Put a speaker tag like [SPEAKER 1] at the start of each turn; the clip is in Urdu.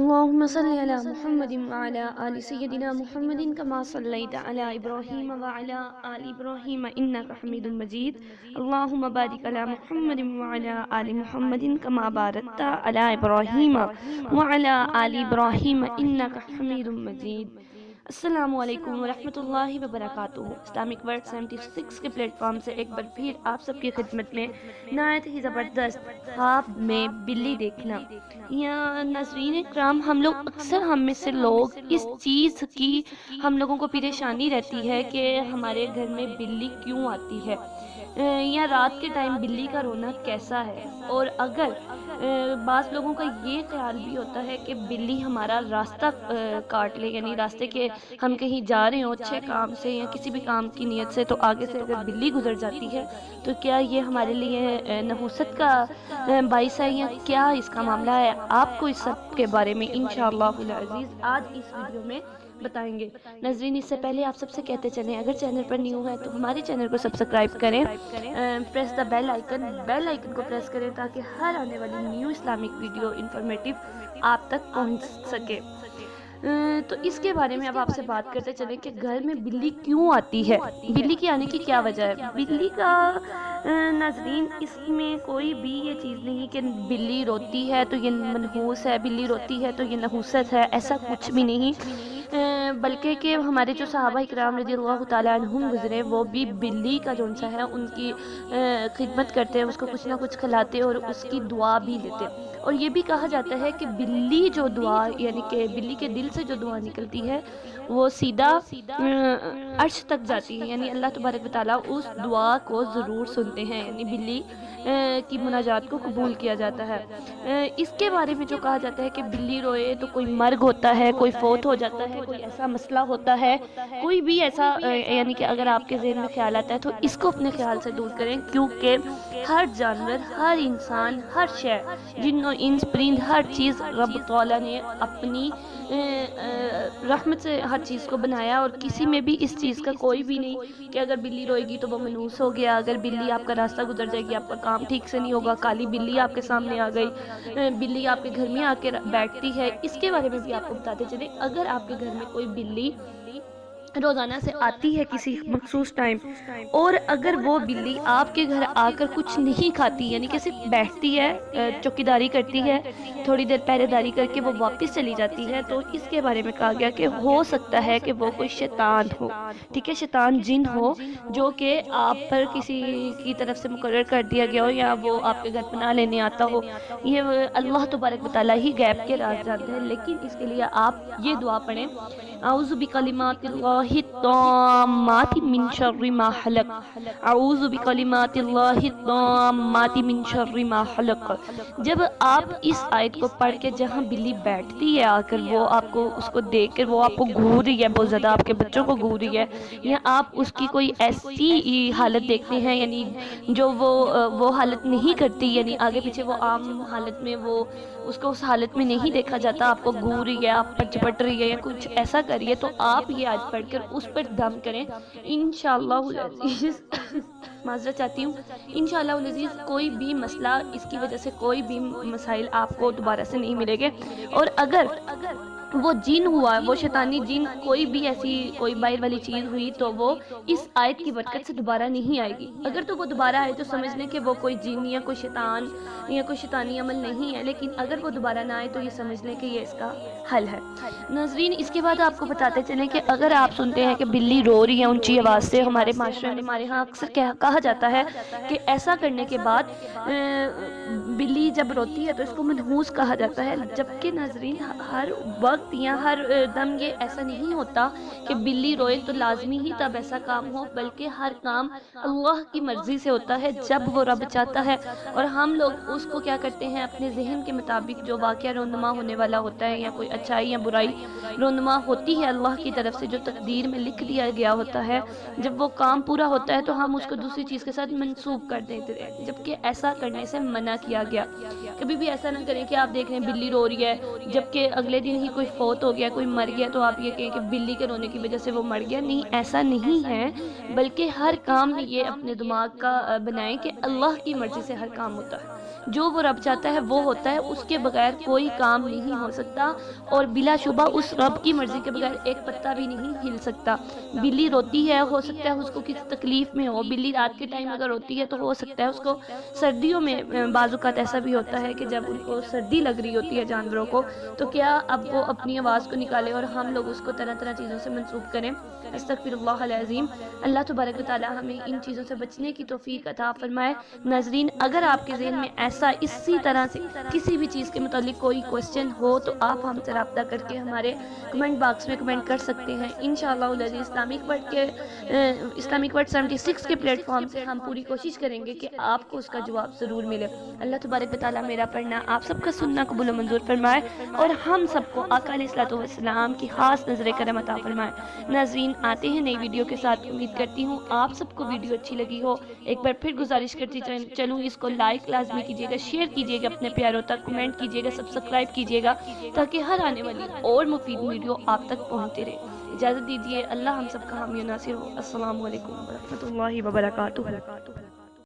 [SPEAKER 1] اللهم صل على محمد وعلى آل سيدنا محمد كما صليت على إبراهيم وعلى آل إبراهيم إنك حميد مجيد. اللهم بارك على محمد وعلى آل محمد كما باركت على إبراهيم وعلى آل إبراهيم إنك حميد مجيد. السلام علیکم ورحمۃ اللہ وبرکاتہ. اسلامک ورڈ 76 کے پلیٹ فارم سے ایک بار پھر آپ سب کی خدمت میں نہایت ہی زبردست خواب میں بلی دیکھنا. یا ناظرین کرام، ہم لوگ اکثر ہم میں سے لوگ اس چیز کی ہم لوگوں کو پریشانی رہتی ہے کہ ہمارے گھر میں بلی کیوں آتی ہے، یا رات کے ٹائم بلی کا رونا کیسا ہے. اور اگر بعض لوگوں کا یہ خیال بھی ہوتا ہے کہ بلی ہمارا راستہ کاٹ لے، یعنی راستے کے ہم کہیں جا رہے ہوں اچھے کام سے یا کسی بھی کام کی نیت سے، تو آگے سے اگر بلی گزر جاتی ہے تو کیا یہ ہمارے لیے نحوست کا باعث ہے یا کیا اس کا معاملہ ہے. آپ کو اس سب کے بارے میں انشاءاللہ العزیز آج اس ویڈیو میں بتائیں گے. ناظرین، اس سے پہلے آپ سب سے کہتے چلیں، اگر چینل پر نیو ہے تو ہمارے چینل کو سبسکرائب کریں، پریس دا بیل آئیکن کو پریس کریں تاکہ ہر آنے والی نیو اسلامک ویڈیو انفارمیٹیو آپ تک پہنچ سکے. تو اس کے بارے میں اب آپ سے بات کرتے چلیں کہ گھر میں بلی کیوں آتی ہے، بلی کی آنے کی کیا وجہ ہے. بلی کا ناظرین اس میں کوئی بھی یہ چیز نہیں کہ بلی روتی ہے تو یہ منحوس ہے، بلی روتی ہے تو یہ نحوست ہے، ایسا کچھ بھی نہیں. بلکہ کہ ہمارے جو صحابہ اکرام رضی اللہ تعالیٰ عنہم گزرے، وہ بھی بلی کا جون سا ہے ان کی خدمت کرتے ہیں، اس کو کچھ نہ کچھ کھلاتے اور اس کی دعا بھی لیتے. اور یہ بھی کہا جاتا ہے کہ بلی جو دعا، یعنی کہ بلی کے دل سے جو دعا نکلتی ہے وہ سیدھا عرش تک جاتی ہے، یعنی اللہ تبارک و تعالیٰ اس دعا کو ضرور سنتے ہیں، یعنی بلی کی مناجات کو قبول کیا جاتا ہے. اس کے بارے میں جو کہا جاتا ہے کہ بلی روئے تو کوئی مرگ ہوتا ہے، کوئی فوت ہو جاتا ہے، کوئی ایسا مسئلہ ہوتا ہے، کوئی بھی ایسا یعنی کہ اگر آپ کے ذہن میں خیال آتا ہے تو اس کو اپنے خیال سے دور کریں، کیونکہ ہر جانور، ہر انسان، ہر شے، جن و انس پرند، ہر چیز رب تعالیٰ نے اپنی رحمت سے ہر چیز کو بنایا، اور کسی میں بھی اس چیز کا کوئی بھی نہیں کہ اگر بلی روئے گی تو وہ منحوس ہو گیا، اگر بلی آپ کا راستہ گزر جائے گی آپ کا کام ٹھیک سے نہیں ہوگا، کالی بلی آپ کے سامنے آ گئی، بلی آپ کے گھر میں آ کے بیٹھتی ہے. اس کے بارے میں بھی آپ کو بتاتے چلیں، اگر آپ کے گھر میں کوئی بلی روزانہ سے آتی ہے کسی مخصوص ٹائم، اور اگر وہ بلی آپ کے گھر آ کر کچھ نہیں کھاتی، یعنی کہ صرف بیٹھتی ہے، چوکیداری کرتی ہے، تھوڑی دیر پہرے داری کر کے وہ واپس چلی جاتی ہے، تو اس کے بارے میں کہا گیا کہ ہو سکتا ہے کہ وہ کوئی شیطان ہو، ٹھیک ہے، شیطان جن ہو جو کہ آپ پر کسی کی طرف سے مقرر کر دیا گیا ہو، یا وہ آپ کے گھر پناہ لینے آتا ہو. یہ اللہ تبارک و تعالیٰ ہی غیب کے راز جانتے ہیں، لیکن اس کے لیے آپ یہ دعا پڑھیں: اعوذ بکلمات اللہ التامات من شر ما خلق، اعوذ بکلمات اللہ التامات من شر ما خلق. جب آپ اس آیت کو پڑھ کے جہاں بلی بیٹھتی ہے آ کر، وہ آپ کو اس کو دیکھ کر وہ آپ کو گھور رہی ہے، بہت زیادہ آپ کے بچوں کو گھور رہی ہے، یا آپ اس کی کوئی ایسی حالت دیکھتے ہیں یعنی جو وہ حالت نہیں کرتی، یعنی آگے پیچھے وہ عام حالت میں وہ اس کو اس حالت میں نہیں دیکھا جاتا، آپ کو گھور رہی ہے، آپ پر چپٹ رہی ہے یا کچھ ایسا کریے، تو آپ یہ آج پڑھ کر اس پر دم کریں انشاءاللہ العزیز. معذرت چاہتی ہوں، انشاءاللہ العزیز کوئی بھی مسئلہ، اس کی وجہ سے کوئی بھی مسائل آپ کو دوبارہ سے نہیں ملے گے. اور اگر وہ جن ہوا، وہ شیطانی جن، کوئی بھی ایسی کوئی باہر والی چیز ہوئی، تو وہ اس آیت کی برکت سے دوبارہ نہیں آئے گی. اگر تو وہ دوبارہ آئے تو سمجھ لیں کہ وہ کوئی جن یا کوئی شیطان یا کوئی شیطانی عمل نہیں ہے، لیکن اگر وہ دوبارہ نہ آئے تو یہ سمجھ لیں کہ یہ اس کا حل ہے. ناظرین، اس کے بعد آپ کو بتاتے چلیں کہ اگر آپ سنتے ہیں کہ بلی رو رہی ہے اونچی آواز سے، ہمارے معاشرے میں، ہمارے ہاں اکثر کہا جاتا ہے کہ ایسا کرنے کے بعد بلی جب روتی ہے تو اس کو منحوس کہا جاتا ہے. جبکہ ناظرین ہر وقت یا ہر دم یہ ایسا نہیں ہوتا کہ بلی روئے تو لازمی ہی تب ایسا کام ہو، بلکہ ہر کام اللہ کی مرضی سے ہوتا ہے جب وہ رب چاہتا ہے. اور ہم لوگ اس کو کیا کرتے ہیں، اپنے ذہن کے مطابق جو واقعہ رونما ہونے والا ہوتا ہے، یا کوئی اچھائی یا برائی رونما ہوتی ہے اللہ کی طرف سے جو تقدیر میں لکھ دیا گیا ہوتا ہے، جب وہ کام پورا ہوتا ہے تو ہم اس کو دوسری چیز کے ساتھ منسوب کر دیتے ہیں، جبکہ ایسا کرنے سے منع کیا گیا. کبھی بھی ایسا نہ کریں کہ آپ دیکھ رہے ہیں بلی رو رہی ہے، جبکہ اگلے دن ہی کوئی فوت ہو گیا، کوئی مر گیا، تو آپ یہ کہیں کہ بلی کے رونے کی وجہ سے وہ مر گیا. نہیں، ایسا نہیں ہے، بلکہ ہر کام میں یہ اپنے دماغ کا بنائیں کہ اللہ کی مرضی سے ہر کام ہوتا ہے. جو وہ رب چاہتا ہے وہ ہوتا ہے، اس کے بغیر کوئی کام نہیں ہو سکتا، اور بلا شبہ اس رب کی مرضی کے بغیر ایک پتا بھی نہیں ہل سکتا۔ بلی روتی ہے، ہو سکتا ہے اس کو کسی تکلیف میں ہو، بلی رات کے ٹائم اگر روتی ہے تو ہو سکتا ہے اس کو سردیوں میں بعض اوقات ایسا بھی ہوتا ہے کہ جب ان کو سردی لگ رہی ہوتی ہے جانوروں کو، تو کیا اب وہ اپنی آواز کو نکالے اور ہم لوگ اس کو طرح طرح چیزوں سے منسوب کریں؟ استغفر اللہ العظیم۔ اللہ تبارک و تعالی ہمیں ان چیزوں سے بچنے کی توفیق عطا فرمائے۔ ناظرین، اگر آپ کے ذہن میں ایسا اسی طرح سے کسی بھی چیز کے متعلق کوئی کوسچن ہو تو آپ ہم سے رابطہ کر کے ہمارے کمنٹ باکس میں کمنٹ کر سکتے ہیں۔ انشاءاللہ العزیز اسلامک ورڈ 76 کے پلیٹ فارم سے ہم پوری کوشش کریں گے کہ آپ کو اس کا جواب ضرور ملے۔ اللہ تبارک و تعالی میرا پڑھنا، آپ سب کا سننا قبول و منظور فرمائے، اور ہم سب کو آقا علیہ الصلوۃ والسلام کی خاص نظر کرم عطا فرمائے۔ ناظرین، آتے ہیں نئی ویڈیو کے ساتھ۔ امید کرتی ہوں آپ سب کو ویڈیو اچھی لگی ہو۔ ایک بار پھر گزارش کرتی چلوں، اس کو لائک لازمی کیجیے گا، شیئر کیجیے گا اپنے پیاروں تک، کمنٹ کیجیے گا، سبسکرائب کیجیے گا، تاکہ ہر آنے والی اور مفید ویڈیو آپ تک پہنچتے رہے۔ اجازت دیجیے، اللہ ہم سب کا حامی و ناصر ہو۔ السلام علیکم ورحمۃ اللہ وبرکاتہ۔